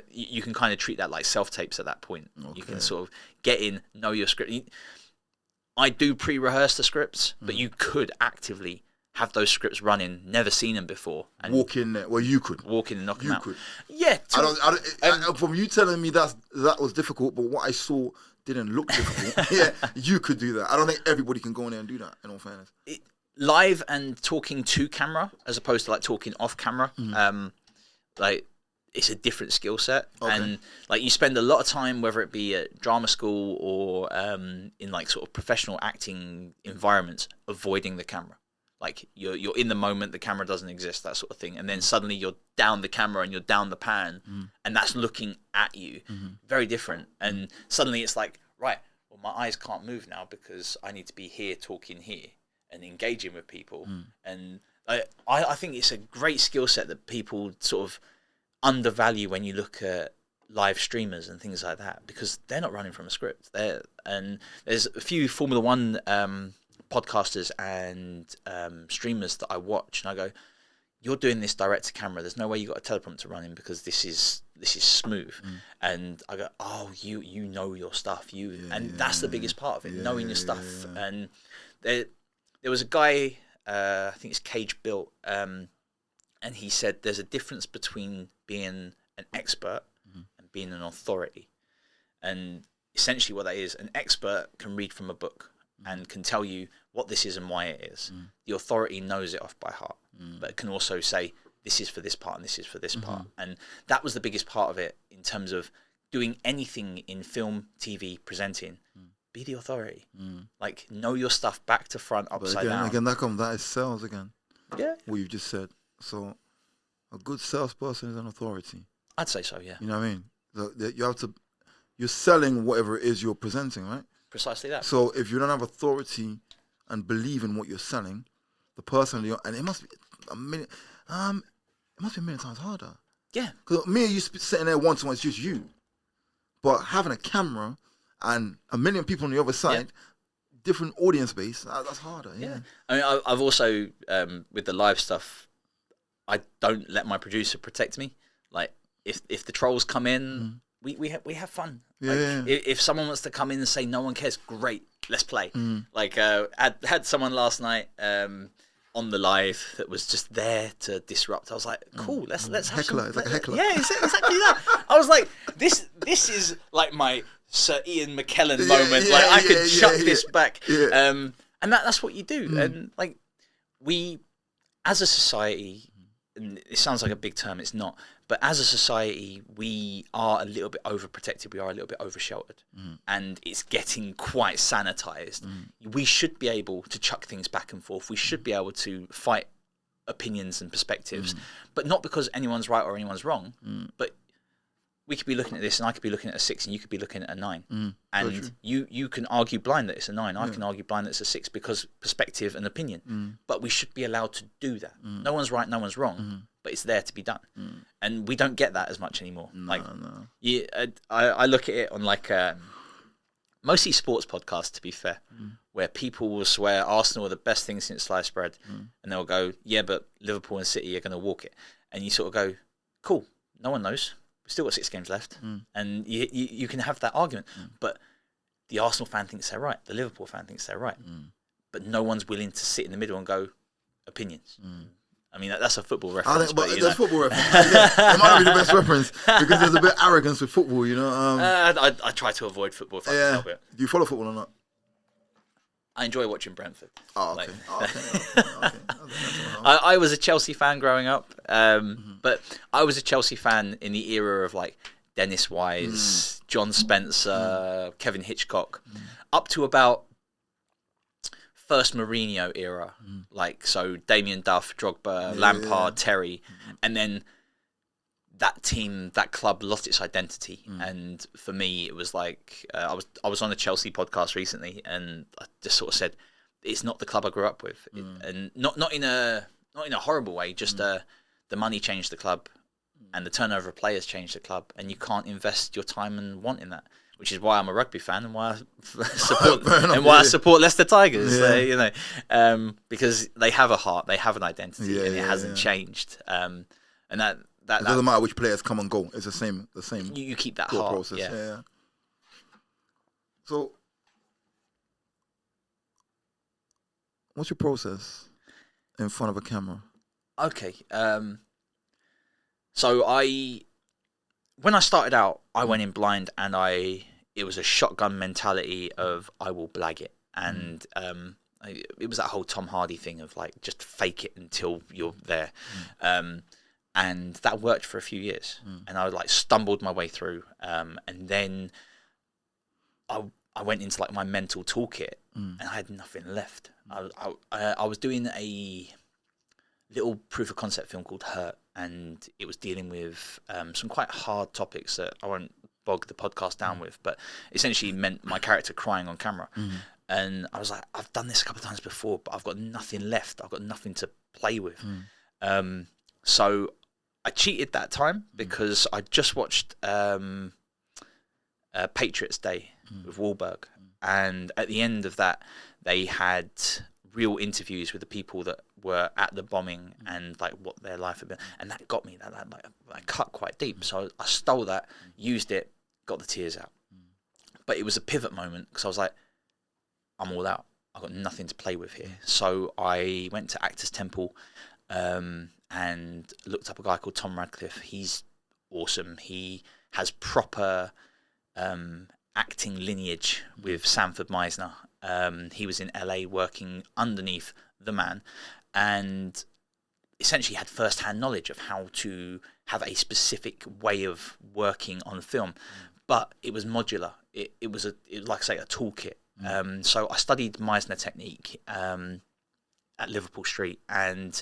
you can kind of treat that like self tapes at that point. Okay. You can sort of get in, know your script. I do pre-rehearse the scripts, but you could actively have those scripts running, never seen them before, and walk in there. Well, you could walk in and knock them out. You could. Yeah. From you telling me that was difficult, but what I saw didn't look difficult. Yeah, you could do that. I don't think everybody can go in there and do that. In all fairness, live and talking to camera as opposed to like talking off camera. Like it's a different skill set, and like you spend a lot of time, whether it be at drama school or in like sort of professional acting environments, avoiding the camera. Like you're in the moment, the camera doesn't exist, that sort of thing, and then suddenly you're down the camera and you're down the pan, and that's looking at you. Very different, and suddenly it's like, right, well, my eyes can't move now because I need to be here, talking here, and engaging with people, and I think it's a great skill set that people sort of undervalue when you look at live streamers and things like that, because they're not running from a script. And there's a few Formula One podcasters and streamers that I watch, and I go, "You're doing this direct to camera. There's no way you got a teleprompter running because this is smooth." And I go, "Oh, you know your stuff. That's the biggest part of it, knowing your stuff." And there was a guy. I think it's Cage Built, and he said there's a difference between being an expert and being an authority. And essentially what that is, an expert can read from a book and can tell you what this is and why it is. The authority knows it off by heart, but it can also say, this is for this part and this is for this part. And that was the biggest part of it in terms of doing anything in film, TV, presenting. Be the authority. Like, know your stuff back to front, upside down. Again, that is sales again. Yeah. What you've just said. So, a good salesperson is an authority. I'd say so, yeah. You know what I mean? You're selling whatever it is you're presenting, right? Precisely that. So, if you don't have authority and believe in what you're selling, the person, and it must be a million times harder. Yeah. Because me and you sitting there one-to-one, it's just you. But having a camera and a million people on the other side, different audience base, that's harder. Yeah. I mean, I've also, with the live stuff, I don't let my producer protect me. Like, if the trolls come in, we have fun. Yeah. If someone wants to come in and say no one cares, great, let's play. Like, I had someone last night on the live that was just there to disrupt. I was like, cool, let's have heckler. It's like a heckler. Yeah, exactly that. I was like, this is like my Sir Ian McKellen moment. Like, I could chuck this back. Yeah. And that's what you do. And like, we, as a society, and it sounds like a big term, it's not, but as a society, we are a little bit overprotected. We are a little bit oversheltered, and it's getting quite sanitized. We should be able to chuck things back and forth. We should be able to fight opinions and perspectives, but not because anyone's right or anyone's wrong, but we could be looking at this and I could be looking at a 6 and you could be looking at a 9. And you can argue blind that it's a 9. I can argue blind that it's a 6 because perspective and opinion. But we should be allowed to do that. No one's right, no one's wrong, but it's there to be done. And we don't get that as much anymore. No. I look at it on like mostly sports podcasts, to be fair, where people will swear Arsenal are the best thing since sliced bread. And they'll go, yeah, but Liverpool and City are going to walk it. And you sort of go, cool, no one knows. We've still got 6 games left. And you can have that argument. But the Arsenal fan thinks they're right. The Liverpool fan thinks they're right. But no one's willing to sit in the middle and go, opinions. I mean, that's a football reference. That's football reference. It might not be the best reference because there's a bit of arrogance with football, you know. I try to avoid football if I can help it. Do you follow football or not? I enjoy watching Brentford. Oh, okay. I was a Chelsea fan growing up, but I was a Chelsea fan in the era of like Dennis Wise, John Spencer, Kevin Hitchcock, up to about first Mourinho era. Like, so Damien Duff, Drogba, Lampard, Terry, and then that team, that club lost its identity. And for me, it was like, I was on a Chelsea podcast recently and I just sort of said, it's not the club I grew up with. And not in a horrible way, just the money changed the club and the turnover of players changed the club, and you can't invest your time and want in that. Which is why I'm a rugby fan and why I support Leicester Tigers. Because they have a heart, they have an identity, and it hasn't changed. And that it doesn't matter which players come and go. It's the same. You keep that heart process. Yeah. So, what's your process in front of a camera? Okay. So when I started out, I went in blind, and it was a shotgun mentality of I will blag it, and it was that whole Tom Hardy thing of like just fake it until you're there, and that worked for a few years, and I like stumbled my way through, and then I went into like my mental toolkit, and I had nothing left. I was doing a little proof of concept film called Hurt, and it was dealing with some quite hard topics that I won't bog the podcast down with, but essentially meant my character crying on camera. And I was like, I've done this a couple of times before, but I've got nothing left. I've got nothing to play with. So I cheated that time because I just watched Patriots Day with Wahlberg, and at the end of that, they had real interviews with the people that were at the bombing and like what their life had been, and that got me. That like cut quite deep. So I stole that, used it, got the tears out. But it was a pivot moment because I was like, I'm all out. I've got nothing to play with here. So I went to Actors Temple and looked up a guy called Tom Radcliffe. He's awesome. He has proper acting lineage with Sanford Meisner. He was in LA working underneath the man, and essentially had first-hand knowledge of how to have a specific way of working on film, but it was modular. It was like I say, a toolkit. So I studied Meisner technique at Liverpool Street, and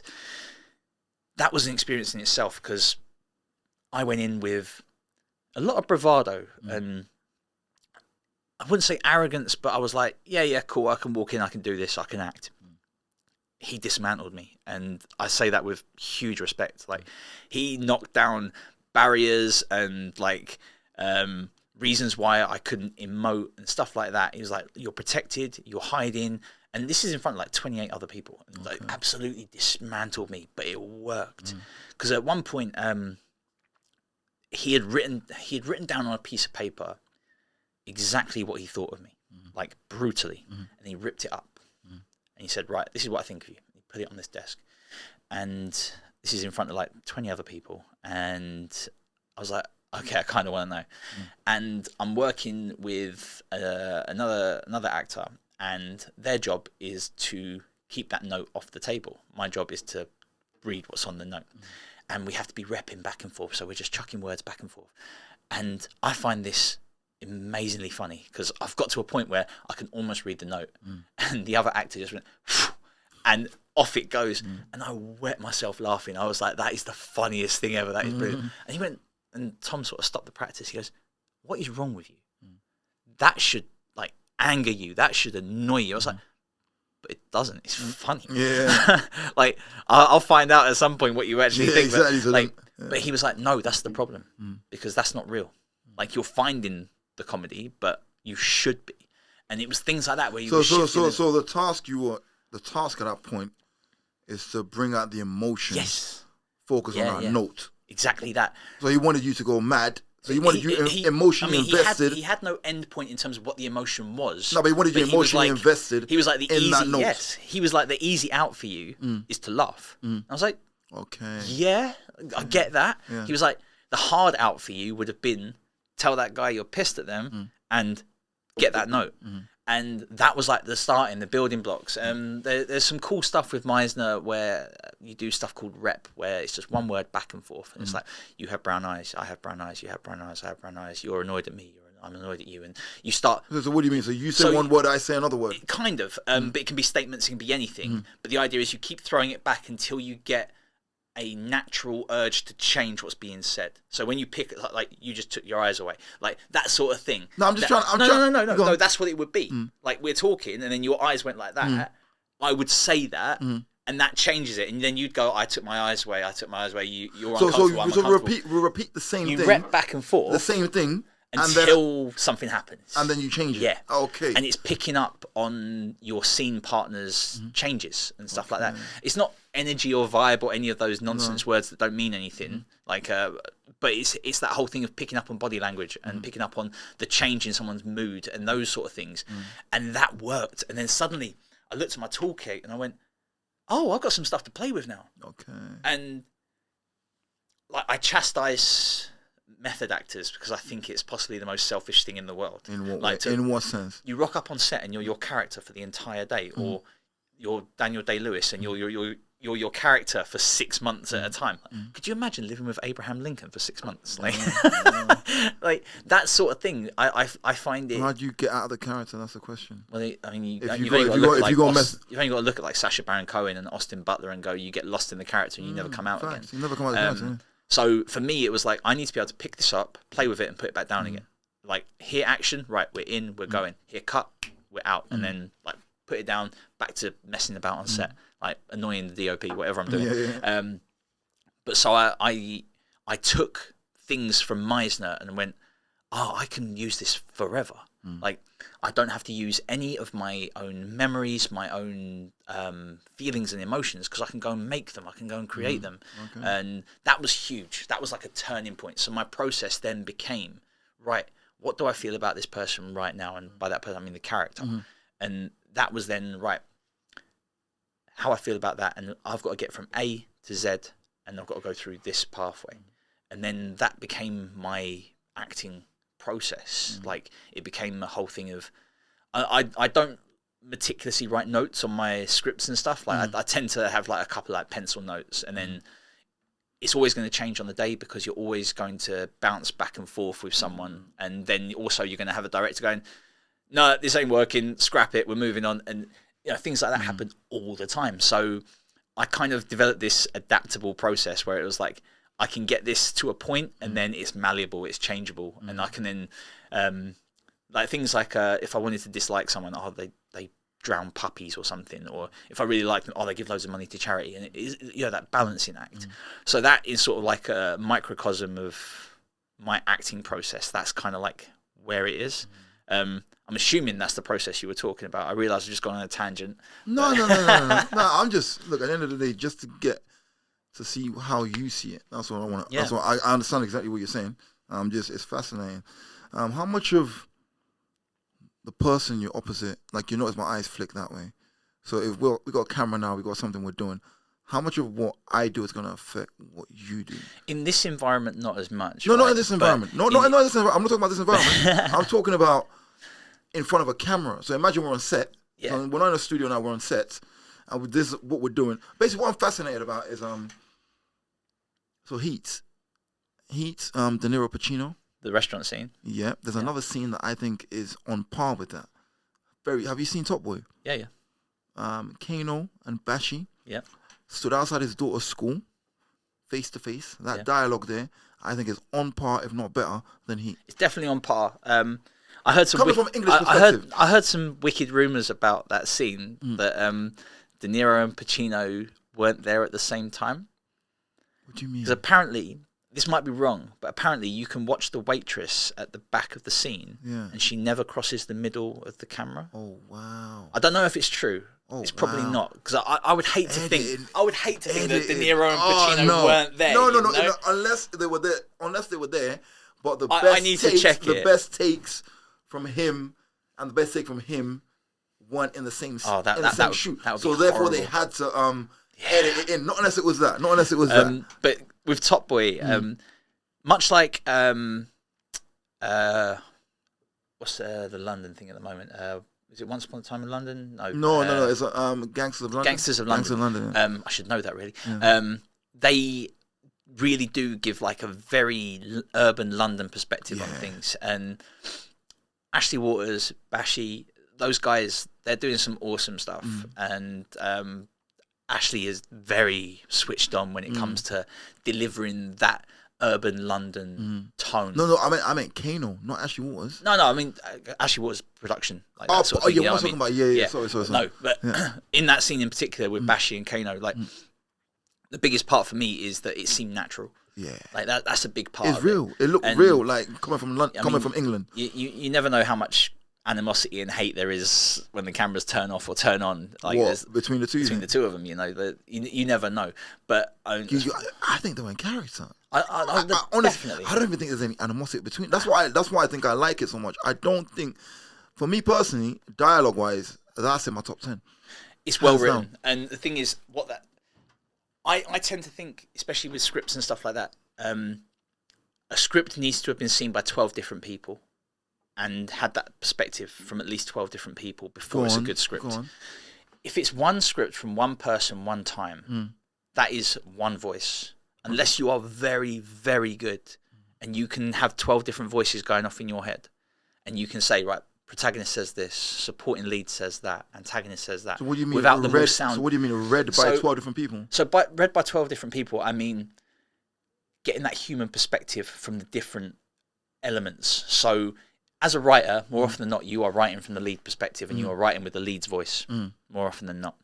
that was an experience in itself because I went in with a lot of bravado and I wouldn't say arrogance, but I was like, yeah, cool, I can walk in, I can do this, I can act. He dismantled me, and I say that with huge respect. Like, he knocked down barriers and like reasons why I couldn't emote and stuff like that. He was like, you're protected, you're hiding, and this is in front of like 28 other people. And, like, absolutely dismantled me, but it worked. Because at one point, he had written down on a piece of paper exactly what he thought of me, like brutally, and he ripped it up. And he said, right, this is what I think of you. He put it on this desk. And this is in front of like 20 other people. And I was like, okay, I kind of want to know. And I'm working with another actor, and their job is to keep that note off the table. My job is to read what's on the note. And we have to be repping back and forth. So we're just chucking words back and forth. And I find this amazingly funny because I've got to a point where I can almost read the note, and the other actor just went, and off it goes, and I wet myself laughing. I was like, that is the funniest thing ever. That is brilliant. And he went, and Tom sort of stopped the practice. He goes, what is wrong with you? That should like anger you. That should annoy you. I was like, but it doesn't. It's funny. Yeah. Like I'll find out at some point what you actually think. Exactly. But he was like, no, that's the problem because that's not real. Like, you're finding the comedy, but you should be. And it was things like that where you. So the task at that point is to bring out the emotion. Yes. Focus on that note. Exactly that. So he wanted you to go mad. So he wanted you emotionally invested. He had no end point in terms of what the emotion was. No, but he wanted you emotionally invested. He was like the in easy. That note. Yes, he was like the easy out for you is to laugh. I was like, okay, yeah, I get that. Yeah. He was like, the hard out for you would have been tell that guy you're pissed at them and get that note. And that was like the start in the building blocks. There's some cool stuff with Meisner where you do stuff called rep, where it's just one word back and forth. And it's like, you have brown eyes, I have brown eyes, you have brown eyes, I have brown eyes, you're annoyed at me, I'm annoyed at you. And you start... So what do you mean? So you say one word, I say another word? Kind of. But it can be statements, it can be anything. But the idea is you keep throwing it back until you get a natural urge to change what's being said. So when you pick, like you just took your eyes away, like that sort of thing. No, I'm just trying. No. That's what it would be. Like we're talking, and then your eyes went like that. I would say that, and and that changes it. And then you'd go, I took my eyes away. You're So uncomfortable. I'm uncomfortable. we repeat the same You thing. rep back and forth. The same thing. Until something happens. And then you change it. Yeah. Okay. And it's picking up on your scene partner's changes and stuff like that. It's not energy or vibe or any of those nonsense words that don't mean anything. Like, but it's that whole thing of picking up on body language and picking up on the change in someone's mood and those sort of things. And that worked. And then suddenly I looked at my toolkit and I went, oh, I've got some stuff to play with now. Okay. And like I chastise method actors because I think it's possibly the most selfish thing in the world. In what like way? In what sense? You rock up on set and you're your character for the entire day, or you're Daniel Day-Lewis and you're your character for 6 months at a time. Could you imagine living with Abraham Lincoln for 6 months? Like, like that sort of thing. I find it. How do you get out of the character? That's the question. Well, I mean, you've If only got to you look at like Sacha Baron Cohen and Austin Butler and go, you get lost in the character and you never come out again. You never come out of the character. So for me, it was like, I need to be able to pick this up, play with it, and put it back down again. Like, here action, right, we're in, we're going. Here cut, we're out. And then, like, put it down, back to messing about on set, like, annoying the DOP, whatever I'm doing. But so I took things from Meisner and went, oh, I can use this forever. Like, I don't have to use any of my own memories, my own feelings and emotions, because I can go and make them. I can go and create them. Okay. And that was huge. That was like a turning point. So my process then became, right, what do I feel about this person right now? And by that person, I mean the character. And that was then, right, how I feel about that. And I've got to get from A to Z, and I've got to go through this pathway. And then that became my acting process. Like, it became a whole thing of I don't meticulously write notes on my scripts and stuff. Like I tend to have like a couple like pencil notes, and then it's always going to change on the day because you're always going to bounce back and forth with someone, and then also you're going to have a director going, no, this ain't working, scrap it, we're moving on. And you know, things like that happen all the time. So I kind of developed this adaptable process where it was like, I can get this to a point, and then it's malleable, it's changeable, and I can then, like things like if I wanted to dislike someone, oh, they drown puppies or something, or if I really like them, oh, they give loads of money to charity, and it is, you know, that balancing act. So that is sort of like a microcosm of my acting process. That's kind of like where it is. I'm assuming that's the process you were talking about. I realised I've just gone on a tangent. No. I'm just, look, at the end of the day, just to see how you see it. That's what I want. That's what I understand exactly what you're saying. It's fascinating. How much of the person you're opposite, like, you notice my eyes flick that way. So if we got a camera now, we got something we're doing. How much of what I do is going to affect what you do? In this environment, not as much. No, not in this environment. Not in this environment. I'm not talking about this environment. I'm talking about in front of a camera. So imagine we're on set. Yeah. So we're not in a studio now. We're on set. And with this, what we're doing. Basically, what I'm fascinated about is so Heat, De Niro Pacino. The restaurant scene. Yeah. There's another scene that I think is on par with that. Have you seen Top Boy? Yeah. Kano and Bashi. Yeah. Stood outside his daughter's school, face to face. That dialogue there, I think, is on par, if not better, than Heat. It's definitely on par. I heard some coming from English perspective. I heard some wicked rumours about that scene that De Niro and Pacino weren't there at the same time. What do you mean? Because apparently, this might be wrong, but apparently you can watch the waitress at the back of the scene, and she never crosses the middle of the camera. Oh wow! I don't know if it's true. It's probably not, because I would hate to think. I would hate to think that De Niro and Pacino weren't there. No. Unless they were there. But I need to check the best takes from him and the best take from him weren't in the same shoot. So therefore horrible. They had to edit it in. Not unless it was that. But with Top Boy, much like what's the London thing at the moment? Is it Once Upon a Time in London? No. It's Gangsters of London. Gangsters of London. Yeah. I should know that really. Yeah. They really do give like a very urban London perspective on things. And Ashley Waters, Bashi, those guys, they're doing some awesome stuff. And Ashley is very switched on when it comes to delivering that urban London tone. No, I meant Kano, not Ashley Waters. No, I mean Ashley Waters production. Like that sort of thing, yeah, you know what I'm talking about. Yeah. Sorry. No, but in that scene in particular with Bashi and Kano, like the biggest part for me is that it seemed natural. Yeah, like that's a big part. It's of real. It looked real, like coming from London, coming from England. You never know how much animosity and hate there is when the cameras turn off or turn on. Like between the two? Between the two of them, you know, you never know. But I think they were in character. Definitely. I don't even think there's any animosity between. That's why I think I like it so much. I don't think, for me personally, dialogue wise, that's in my top 10. It's well written, and the thing is, I tend to think, especially with scripts and stuff like that, a script needs to have been seen by 12 different people and had that perspective from at least 12 different people before it's a good script. If it's one script from one person one time, that is one voice. Unless you are very, very good and you can have 12 different voices going off in your head and you can say, right, protagonist says this, supporting lead says that, antagonist says that. So what do you mean without them all read? sound... So what do you mean read by 12 different people? So read by 12 different people, I mean getting that human perspective from the different elements. So as a writer, more often than not, you are writing from the lead perspective and you are writing with the lead's voice more often than not.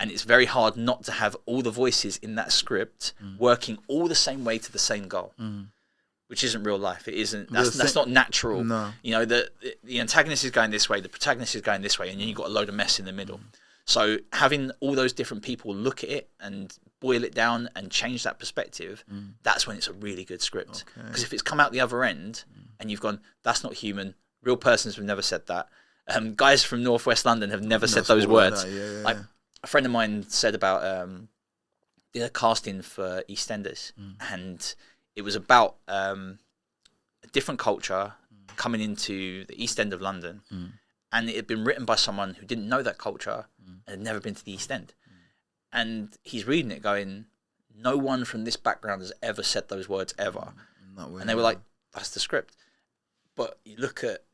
And it's very hard not to have all the voices in that script working all the same way to the same goal. Which isn't real life. It isn't. That's not natural. No. You know, the antagonist is going this way, the protagonist is going this way, and then you've got a load of mess in the middle. So having all those different people look at it and boil it down and change that perspective, that's when it's a really good script. Because if it's come out the other end and you've gone, that's not human, real persons have never said that. Guys from Northwest London have never said those words. Like a friend of mine said about the casting for EastEnders, and it was about a different culture coming into the East End of London, and it had been written by someone who didn't know that culture and had never been to the East End. And he's reading it going, no one from this background has ever said those words ever. And they were like, that's the script. But you look at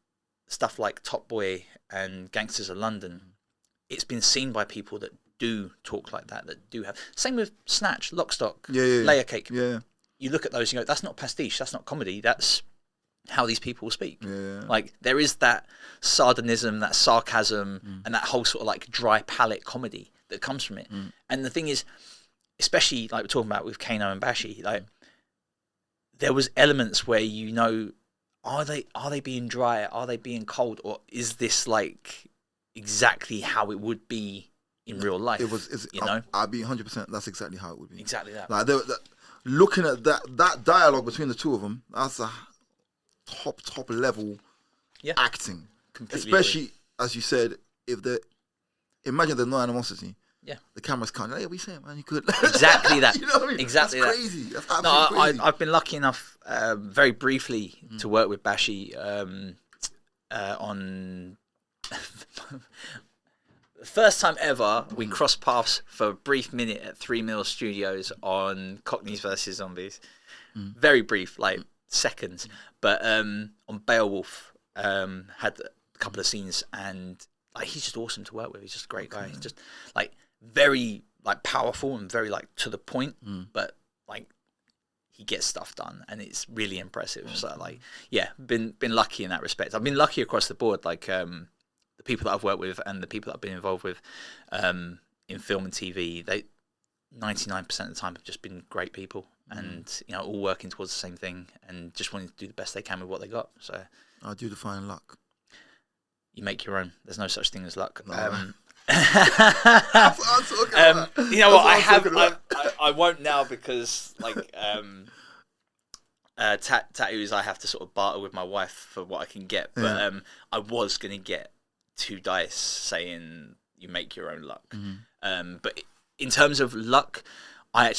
stuff like Top Boy and Gangsters of London, it's been seen by people that do talk like that do have... Same with Snatch, Lock, Stock, Layer Cake. Yeah. You look at those and you go, that's not pastiche, that's not comedy, that's how these people speak. Like, there is that sardonism, that sarcasm, and that whole sort of like dry palate comedy that comes from it. And the thing is, especially like we're talking about with Kano and Bashi, like there was elements where, you know, are they being dry, are they being cold, or is this like exactly how it would be in real life? You know, I'd be 100%. That's exactly how it would be. Exactly that. Like looking at that dialogue between the two of them, that's a top level acting. Completely Especially agree. as you said, imagine there's no animosity. Yeah, the camera's kind of, hey, what are you saying, man? You could exactly that. You know what I mean? Exactly that's that. Crazy. That's absolutely crazy. I've been lucky enough, very briefly, to work with Bashi on. First time ever, we crossed paths for a brief minute at 3 Mil Studios on Cockneys versus Zombies. Very brief, like seconds. But on Beowulf, had a couple of scenes, and like he's just awesome to work with. He's just a great guy. He's just like very like powerful and very like to the point, but like he gets stuff done, and it's really impressive. So like, yeah, been lucky in that respect. I've been lucky across the board. Like the people that I've worked with and the people that I've been involved with in film and TV, they 99% of the time have just been great people, and you know, all working towards the same thing and just wanting to do the best they can with what they got. So I do define luck. You make your own. There's no such thing as luck. No, that's what I'm talking about. You know what? I won't now, because like tattoos, I have to sort of barter with my wife for what I can get. But I was gonna get 2 dice saying you make your own luck. But in terms of luck, I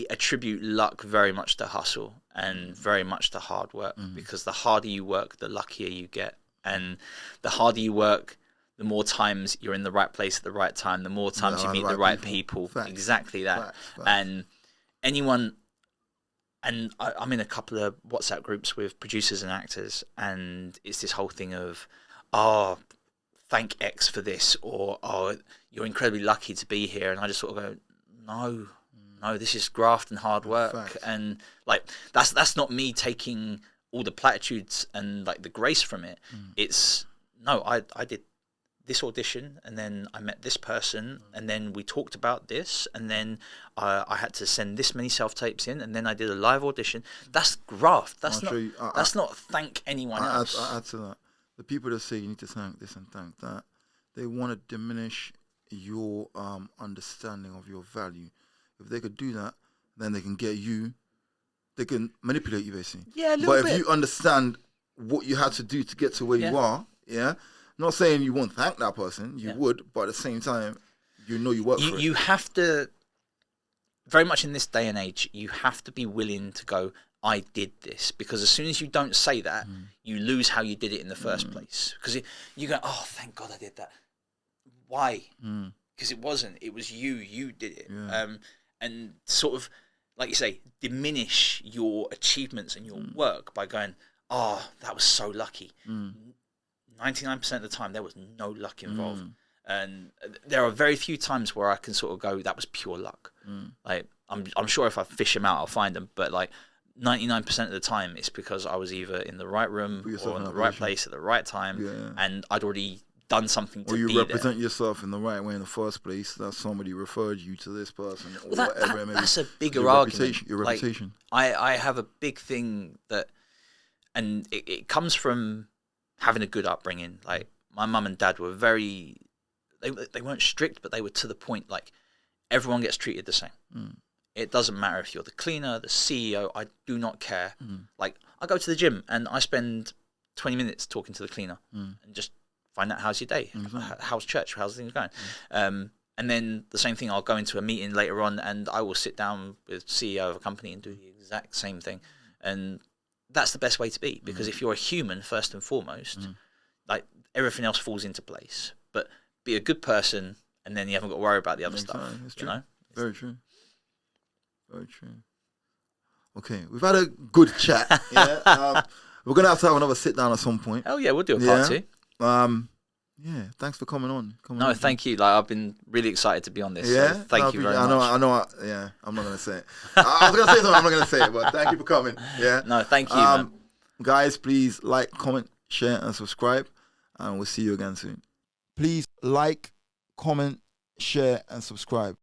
attribute luck very much to hustle and very much to hard work, because the harder you work, the luckier you get. And the harder you work, the more times you're in the right place at the right time, the more times you meet the right people. Facts. Exactly that. Facts. And anyone, and I'm in a couple of WhatsApp groups with producers and actors, and it's this whole thing of, oh, thank X for this, or oh, you're incredibly lucky to be here. And I just sort of go, no, this is graft and hard work. Facts. And like, that's not me taking all the platitudes and like the grace from it. It's no, I did this audition, and then I met this person, and then we talked about this, and then I had to send this many self-tapes in, and then I did a live audition. That's graft. That's not thank anyone else. I add to that. The people that say you need to thank this and thank that, they want to diminish your understanding of your value. If they could do that, then they can get you. They can manipulate you, basically. Yeah, a little bit. But if you understand what you had to do to get to where you are, not saying you won't thank that person, you would, but at the same time, you know you work for it. You have to, very much in this day and age, you have to be willing to go, I did this. Because as soon as you don't say that, you lose how you did it in the first place. Because you go, oh, thank God I did that. Why? Because it wasn't. It was you. You did it. Yeah. And sort of, like you say, diminish your achievements and your work by going, oh, that was so lucky. 99% of the time, there was no luck involved. And there are very few times where I can sort of go, that was pure luck. Like, I'm sure if I fish them out, I'll find them. But like 99% of the time, it's because I was either in the right room or in the right place at the right time. And I'd already done something to be there. Or you represent yourself in the right way in the first place. That somebody referred you to this person. Or whatever. That's a bigger argument. Your reputation. Like, I have a big thing that, and it comes from having a good upbringing. Like, my mum and dad were very, they weren't strict, but they were to the point. Like, everyone gets treated the same. It doesn't matter if you're the cleaner, the CEO, I do not care. Like, I go to the gym and I spend 20 minutes talking to the cleaner and just find out how's your day, how's church, how's things going. And then the same thing, I'll go into a meeting later on and I will sit down with the CEO of a company and do the exact same thing. And that's the best way to be, because if you're a human first and foremost, like, everything else falls into place. But be a good person, and then you haven't got to worry about the other stuff. It's true. You know? Very true. Very true. Okay, we've had a good chat. We're gonna have to have another sit down at some point. Oh yeah, we'll do a part two. Yeah, thanks for coming on. No, thank you. Like, I've been really excited to be on this. Yeah, so thank you very much. I know. Yeah, I'm not gonna say it. I was gonna say something. I'm not gonna say it. But thank you for coming. Yeah. No, thank you, man. Guys, please like, comment, share, and subscribe, and we'll see you again soon. Please like, comment, share, and subscribe.